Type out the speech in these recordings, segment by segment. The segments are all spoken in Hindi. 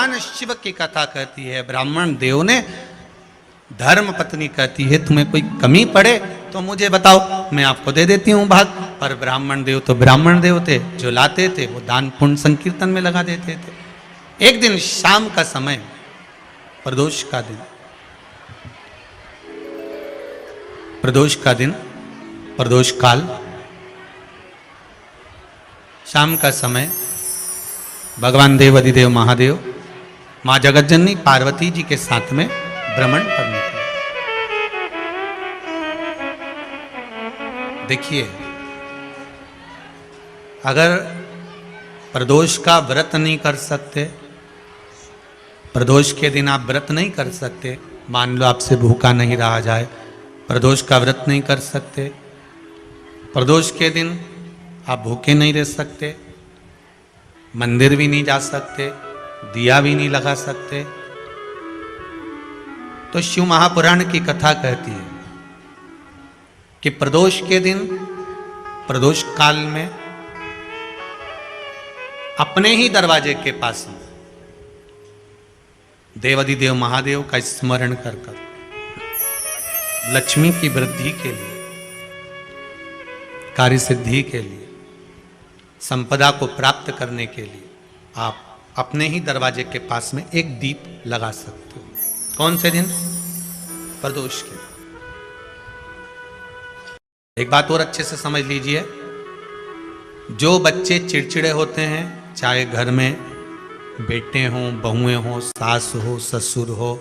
भगवान शिव की कथा कहती है, ब्राह्मण देव ने धर्म पत्नी कहती है तुम्हें कोई कमी पड़े तो मुझे बताओ, मैं आपको दे देती हूँ भाग। पर ब्राह्मण देव तो ब्राह्मण देव थे, जो लाते थे वो दान पुण्य संकीर्तन में लगा देते थे। एक दिन शाम का समय, प्रदोष का दिन, प्रदोष का दिन, प्रदोष काल, शाम का समय, भगवान देव अधिदेव महादेव माँ जगतजननी पार्वती जी के साथ में भ्रमण पर निकले। देखिए, अगर प्रदोष का व्रत नहीं कर सकते, प्रदोष के दिन आप व्रत नहीं कर सकते, मान लो आपसे भूखा नहीं रहा जाए, प्रदोष का व्रत नहीं कर सकते, प्रदोष के दिन आप भूखे नहीं रह सकते, मंदिर भी नहीं जा सकते, दिया भी नहीं लगा सकते, तो शिव महापुराण की कथा कहती है कि प्रदोष के दिन, प्रदोष काल में अपने ही दरवाजे के पास में देवाधिदेव महादेव का स्मरण कर कर लक्ष्मी की वृद्धि के लिए, कार्य सिद्धि के लिए, संपदा को प्राप्त करने के लिए आप अपने ही दरवाजे के पास में एक दीप लगा सकते हो। कौन से दिन? प्रदोष के। एक बात और अच्छे से समझ लीजिए, जो बच्चे चिड़चिड़े होते हैं, चाहे घर में बेटे हों, बहुएं हों, सास हो, ससुर हो,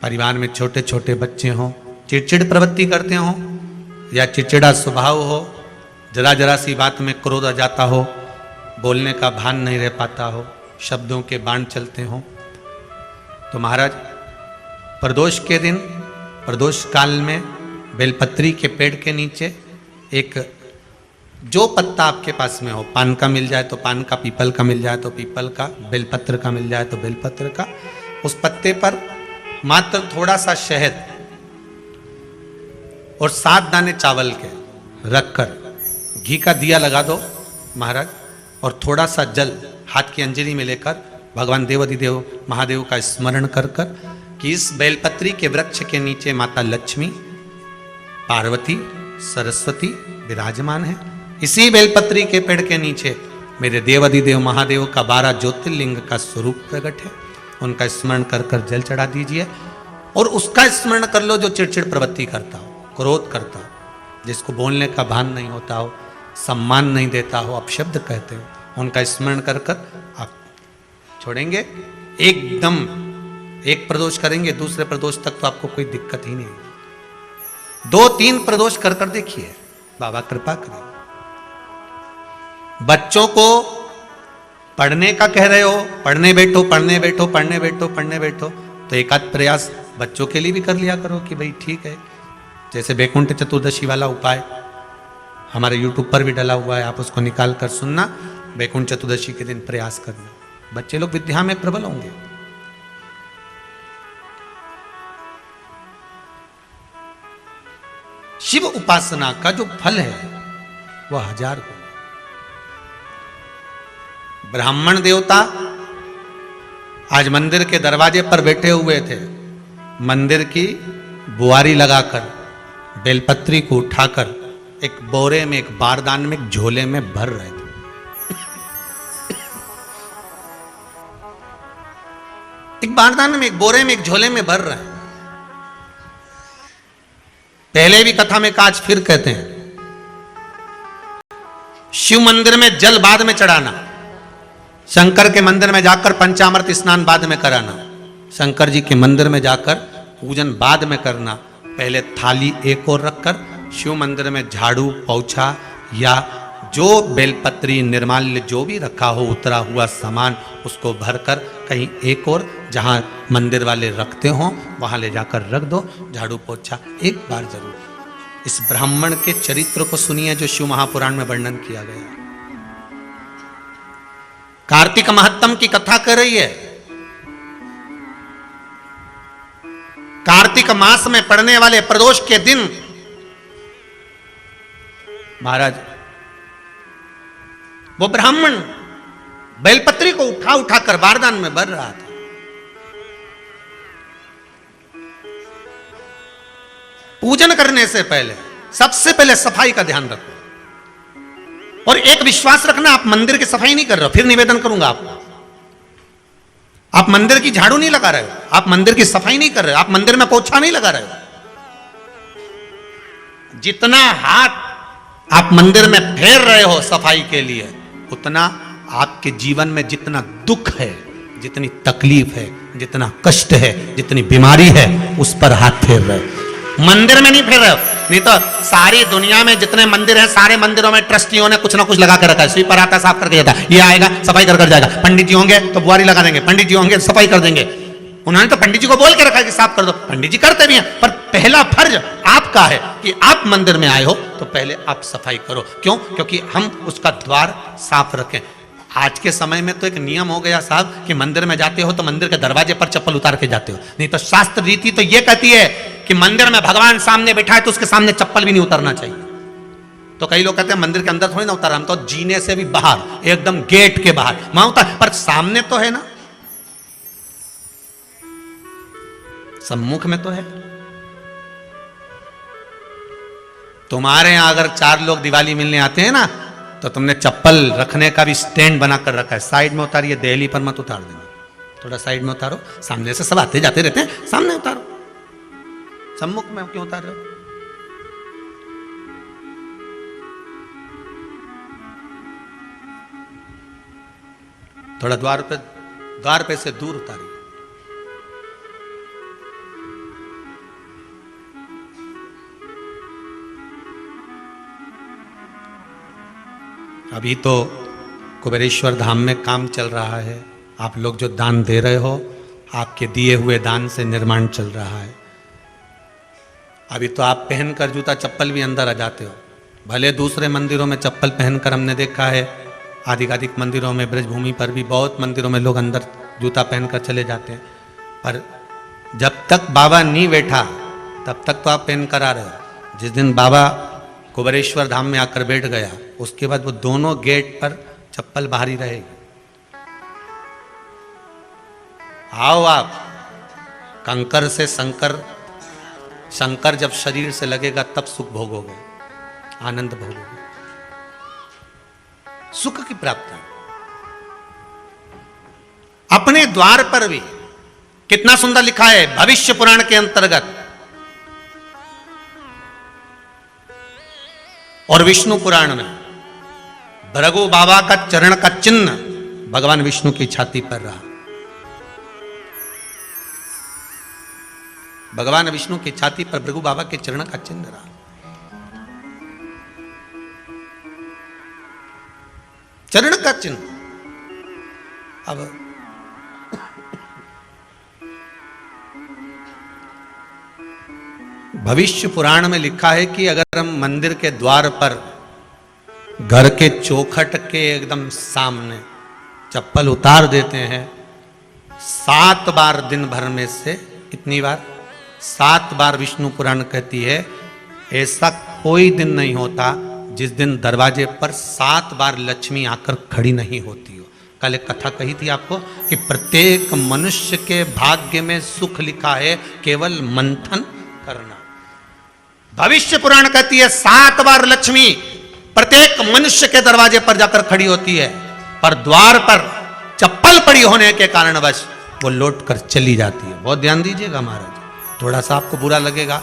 परिवार में छोटे छोटे बच्चे हों, चिड़चिड़ प्रवृत्ति करते हों या चिड़चिड़ा स्वभाव हो, जरा जरा सी बात में क्रोध आ जाता हो, बोलने का भान नहीं रह पाता हो, शब्दों के बाण चलते हों, तो महाराज प्रदोष के दिन, प्रदोष काल में बेलपत्री के पेड़ के नीचे एक, जो पत्ता आपके पास में हो, पान का मिल जाए तो पान का, पीपल का मिल जाए तो पीपल का, बेलपत्र का मिल जाए तो बेलपत्र का, उस पत्ते पर मात्र थोड़ा सा शहद और 7 दाने चावल के रखकर घी का दिया लगा दो महाराज, और थोड़ा सा जल हाथ की अंजलि में लेकर भगवान देवाधिदेव महादेव का स्मरण कर कर कि इस बेलपत्री के वृक्ष के नीचे माता लक्ष्मी, पार्वती, सरस्वती विराजमान है। इसी बेलपत्री के पेड़ के नीचे मेरे देवाधिदेव महादेव का 12 ज्योतिर्लिंग का स्वरूप प्रकट है। उनका स्मरण कर कर जल चढ़ा दीजिए और उसका स्मरण कर लो जो चिड़चिड़ प्रवृत्ति करता हो, क्रोध करता हो, जिसको बोलने का भान नहीं होता हो, सम्मान नहीं देता हो, अपशब्द कहते हो, उनका स्मरण कर कर आप छोड़ेंगे। एकदम एक प्रदोष करेंगे, दूसरे प्रदोष तक तो आपको कोई दिक्कत ही नहीं। 2-3 प्रदोष कर कर देखिए, बाबा कृपा करें। बच्चों को पढ़ने का कह रहे हो, पढ़ने बैठो, पढ़ने बैठो, पढ़ने बैठो, पढ़ने बैठो, तो एक आध प्रयास बच्चों के लिए भी कर लिया करो कि भाई ठीक है। जैसे वैकुंठ चतुर्दशी वाला उपाय हमारे YouTube पर भी डला हुआ है, आप उसको निकाल कर सुनना। वैकुंठ चतुर्दशी के दिन प्रयास करना, बच्चे लोग विद्या में प्रबल होंगे। शिव उपासना का जो फल है वह 1000 गुना। ब्राह्मण देवता आज मंदिर के दरवाजे पर बैठे हुए थे, मंदिर की बुआरी लगाकर बेलपत्री को उठाकर एक बोरे में, एक बारदान में, एक झोले में भर रहे थे। एक बारदान में, एक बोरे में, एक झोले में भर रहे हैं। पहले भी कथा में काज, फिर कहते हैं, शिव मंदिर में जल बाद में चढ़ाना, शंकर के मंदिर में जाकर पंचामृत स्नान बाद में कराना, शंकर जी के मंदिर में जाकर पूजन बाद में करना। पहले थाली एक और रखकर शिव मंदिर में झाड़ू, पोछा या जो बेलपत्री, निर्माल्य जो भी रखा हो, उतरा हुआ सामान, उसको भरकर कहीं एक और जहां मंदिर वाले रखते हो वहां ले जाकर रख दो, झाड़ू पोछा एक बार जरूर। इस ब्राह्मण के चरित्र को सुनिए जो शिव महापुराण में वर्णन किया गया। कार्तिक महत्तम की कथा कर रही है। कार्तिक मास में पड़ने वाले प्रदोष के दिन महाराज वो ब्राह्मण बेलपत्री को उठा उठा कर बारदान में भर रहा था। पूजन करने से पहले सबसे पहले सफाई का ध्यान रखो। और एक विश्वास रखना, आप मंदिर की सफाई नहीं कर रहे हो, फिर निवेदन करूंगा आपको, आप मंदिर की झाड़ू नहीं लगा रहे हो, आप मंदिर की सफाई नहीं कर रहे हो, आप मंदिर में पोछा नहीं लगा रहे हो। जितना हाथ आप मंदिर में फेर रहे हो सफाई के लिए, उतना आपके जीवन में जितना दुख है, जितनी तकलीफ है, जितना कष्ट है, जितनी बीमारी है, उस पर हाथ फेर रहे हो। मंदिर में नहीं फेर रहे हो। नहीं तो सारी दुनिया में जितने मंदिर हैं, सारे मंदिरों में ट्रस्टियों ने कुछ ना कुछ लगा कर रखा है। स्वीपर आता है, साफ करके जाता है, ये आएगा सफाई कर जाएगा, पंडित जी होंगे तो बुआरी लगा देंगे, पंडित जी होंगे सफाई कर देंगे। उन्होंने तो पंडित जी को बोल के रखा है कि साफ कर दो, पंडित जी करते भी हैं, पर पहला फर्ज आपका है कि आप मंदिर में आए हो तो पहले आप सफाई करो। क्यों? क्योंकि हम उसका द्वार साफ रखें। आज के समय में तो एक नियम हो गया साहब कि मंदिर में जाते हो तो मंदिर के दरवाजे पर चप्पल उतार के जाते हो, नहीं तो शास्त्र रीति तो यह कहती है कि मंदिर में भगवान सामने बैठा है तो उसके सामने चप्पल भी नहीं उतारना चाहिए। तो कई लोग कहते हैं मंदिर के अंदर थोड़ी ना उतारा, हम तो जीने से भी बाहर, एकदम गेट के बाहर वहां उतार, पर सामने तो है ना, सम्मुख में तो है। तुम्हारे यहां अगर 4 लोग दिवाली मिलने आते हैं ना, तो तुमने चप्पल रखने का भी स्टैंड बनाकर रखा है, साइड में उतारिए, दहली पर मत उतार देना, थोड़ा साइड में उतारो। सामने से सब आते जाते रहते हैं, सामने उतारो, सम्मुख में क्यों उतार रहे हो? थोड़ा द्वार पे से दूर उतारिए। अभी तो कुबेरेश्वर धाम में काम चल रहा है, आप लोग जो दान दे रहे हो, आपके दिए हुए दान से निर्माण चल रहा है। अभी तो आप पहनकर जूता चप्पल भी अंदर आ जाते हो, भले दूसरे मंदिरों में चप्पल पहनकर हमने देखा है, आधिकाधिक मंदिरों में, ब्रजभूमि पर भी बहुत मंदिरों में लोग अंदर जूता पहनकर चले जाते हैं, पर जब तक बाबा नहीं बैठा तब तक तो आप पहन कर आ रहे हो। जिस दिन बाबा कुबेरेश्वर धाम में आकर बैठ गया, उसके बाद वो दोनों गेट पर चप्पल बाहर ही रहेगी। आओ आप, कंकर से शंकर जब शरीर से लगेगा तब सुख भोगोगे, आनंद भोगोगे, सुख की प्राप्ति। अपने द्वार पर भी कितना सुंदर लिखा है भविष्य पुराण के अंतर्गत, और विष्णु पुराण में भृगु बाबा का चरण का चिन्ह भगवान विष्णु की छाती पर रहा। भगवान विष्णु की छाती पर भृगु बाबा के चरण का चिन्ह रहा। चरण का चिन्ह। अब भविष्य पुराण में लिखा है कि अगर हम मंदिर के द्वार पर घर के चौखट के एकदम सामने चप्पल उतार देते हैं, 7 बार दिन भर में से, इतनी बार 7 बार विष्णु पुराण कहती है, ऐसा कोई दिन नहीं होता जिस दिन दरवाजे पर 7 बार लक्ष्मी आकर खड़ी नहीं होती हो। कल एक कथा कही थी आपको कि प्रत्येक मनुष्य के भाग्य में सुख लिखा है, केवल मंथन करना। भविष्य पुराण कहती है 7 बार लक्ष्मी प्रत्येक मनुष्य के दरवाजे पर जाकर खड़ी होती है, पर द्वार पर चप्पल पड़ी होने के कारणवश वो लौट कर चली जाती है। बहुत ध्यान दीजिएगा महाराज, थोड़ा सा आपको बुरा लगेगा,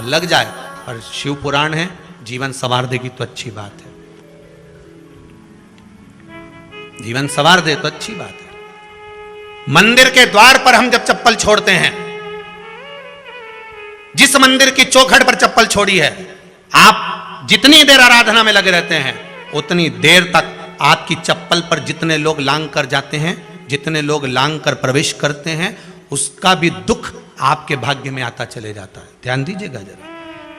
लग जाए, पर शिव पुराण है, जीवन संवार देगी तो अच्छी बात है, जीवन संवार दे तो अच्छी बात है। मंदिर के द्वार पर हम जब चप्पल छोड़ते हैं, जिस मंदिर की चौखट पर चप्पल छोड़ी है, आप जितनी देर आराधना में लगे रहते हैं, उतनी देर तक आपकी चप्पल पर जितने लोग लांग कर जाते हैं, जितने लोग लांग कर प्रवेश करते हैं, उसका भी दुख आपके भाग्य में आता चले जाता है। ध्यान दीजिएगा जरा,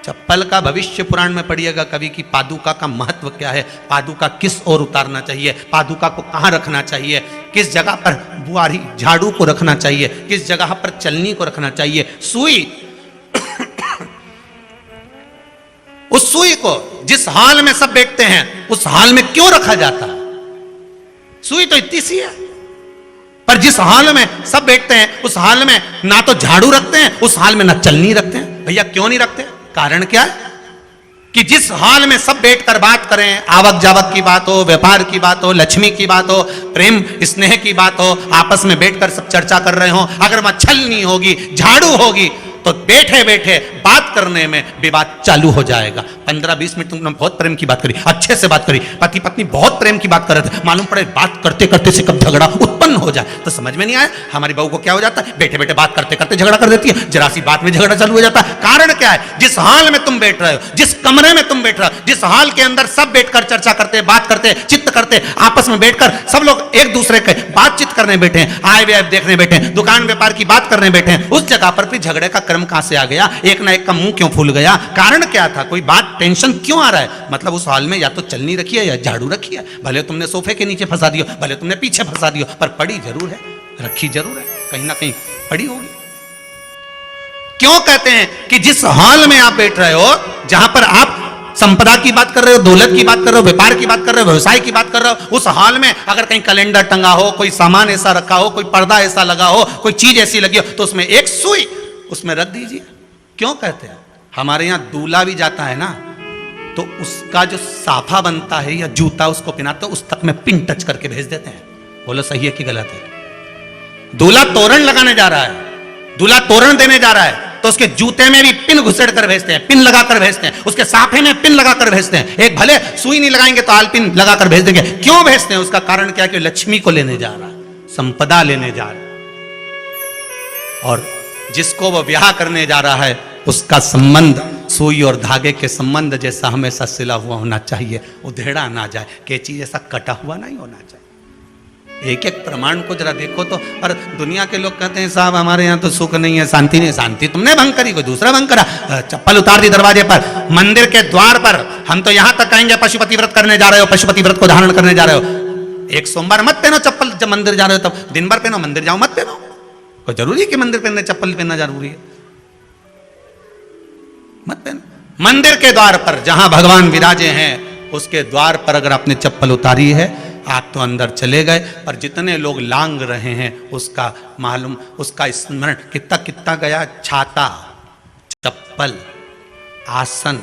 चप्पल का भविष्य पुराण में पढ़िएगा कभी कि पादुका का महत्व क्या है, पादुका किस ओर उतारना चाहिए, पादुका को कहाँ रखना चाहिए, किस जगह पर बुआरी झाड़ू को रखना चाहिए, किस जगह पर चलनी को रखना चाहिए, सुई उस सुई को जिस हाल में सब बैठते हैं उस हाल में क्यों रखा जाता है, सुई तो इतनी सी है, पर जिस हाल में सब बैठते हैं उस हाल में ना तो झाड़ू रखते हैं, उस हाल में ना चलनी रखते हैं। भैया क्यों नहीं रखते? कारण क्या है कि जिस हाल में सब बैठकर बात करें, आवक जावक की बात हो, व्यापार की बात हो, लक्ष्मी की बात हो, प्रेम स्नेह की बात हो, आपस में बैठकर सब चर्चा कर रहे हो, अगर वहां छलनी होगी, झाड़ू होगी, तो बैठे बैठे बात करने में विवाद चालू हो जाएगा। 15-20 मिनट तुमने बहुत प्रेम की बात करी, अच्छे से बात करी, पति पत्नी बहुत प्रेम की बात कर रहे थे, मालूम पड़े बात करते करते से कब झगड़ा उत्पन्न हो जाए तो समझ में नहीं आया। हमारी बहू को क्या हो जाता है, बैठे बैठे बात करते करते झगड़ा कर देती है, जरा सी बात में झगड़ा चालू हो जाता है। कारण क्या है? जिस हाल में तुम बैठ रहे हो, जिस कमरे में तुम बैठ रहे हो, जिस हाल के अंदर सब बैठकर चर्चा करते, बात करते, चित्त करते, आपस में बैठकर सब लोग एक दूसरे के बातचीत करने बैठे हैं, आय व्यय देखने बैठे हैं, दुकान व्यापार की बात करने बैठे हैं, उस जगह पर फिर झगड़े का क्रम कहां से आ गया? एक ना एक का मुंह क्यों फूल गया? कारण क्या था? कोई बात टेंशन क्यों आ रहा है? मतलब उस हाल में या तो चलनी रखी है या झाड़ू रखी है, भले तुमने सोफे के नीचे फंसा दियो, भले तुमने पीछे फंसा दियो, पर पड़ी जरूर है, रखी जरूर है, कहीं ना कहीं पड़ी होगी। क्यों कहते हैं कि जिस हाल में आप बैठ रहे हो, जहां पर आप संपदा की बात कर रहे हो, दौलत की बात कर रहे हो, व्यापार की बात कर रहे हो, व्यवसाय की बात कर रहे हो, उस हाल में अगर कहीं कैलेंडर टंगा हो, कोई सामान ऐसा रखा हो, कोई पर्दा ऐसा लगा हो, कोई चीज ऐसी लगी हो, तो उसमें एक सुई उसमें रख दीजिए। क्यों कहते हैं? हमारे यहां दूल्हा भी जाता है ना, तो उसका जो साफा बनता है या जूता उसको पहनाते उस तक में पिन टच करके भेज देते हैं। बोलो सही है कि गलत है? दूल्हा तोरण लगाने जा रहा है, दूल्हा तोरण देने जा रहा है, तो उसके जूते में भी पिन घुसेड़ कर भेजते हैं, पिन लगाकर भेजते हैं, उसके साफे में पिन लगाकर भेजते हैं। एक भले सुई नहीं लगाएंगे तो आल पिन लगाकर भेज देंगे। क्यों भेजते हैं? उसका कारण क्या है कि लक्ष्मी को लेने जा रहा है, संपदा लेने जा रहा है, और जिसको वो ब्याह करने जा रहा है उसका संबंध सुई और धागे के संबंध जैसा हमेशा सिला हुआ होना चाहिए, उधेड़ा ना जाए, कैची जैसा कटा हुआ नहीं होना चाहिए। एक एक प्रमाण को जरा देखो तो। और दुनिया के लोग कहते हैं साहब हमारे यहाँ तो सुख नहीं है, शांति नहीं। शांति तुमने भंग करी, कोई दूसरा भंग करा। चप्पल उतार दी दरवाजे पर, मंदिर के द्वार पर। हम तो यहां तक कहेंगे पशुपति व्रत करने जा रहे हो, पशुपति व्रत को धारण करने जा रहे हो, एक सोमवार मत पहनो चप्पल, जब मंदिर जा रहे हो तब दिन भर पहनो, मंदिर जाओ मत पहनो। कोई जरूरी है कि मंदिर पहनने चप्पल पहनना जरूरी है? मत पहनो। मंदिर के द्वार पर जहां भगवान विराजे हैं उसके द्वार पर अगर आपने चप्पल उतारी है, आप तो अंदर चले गए, पर जितने लोग लांग रहे हैं उसका मालूम, उसका स्मरण कितना कितना गया। छाता, चप्पल, आसन,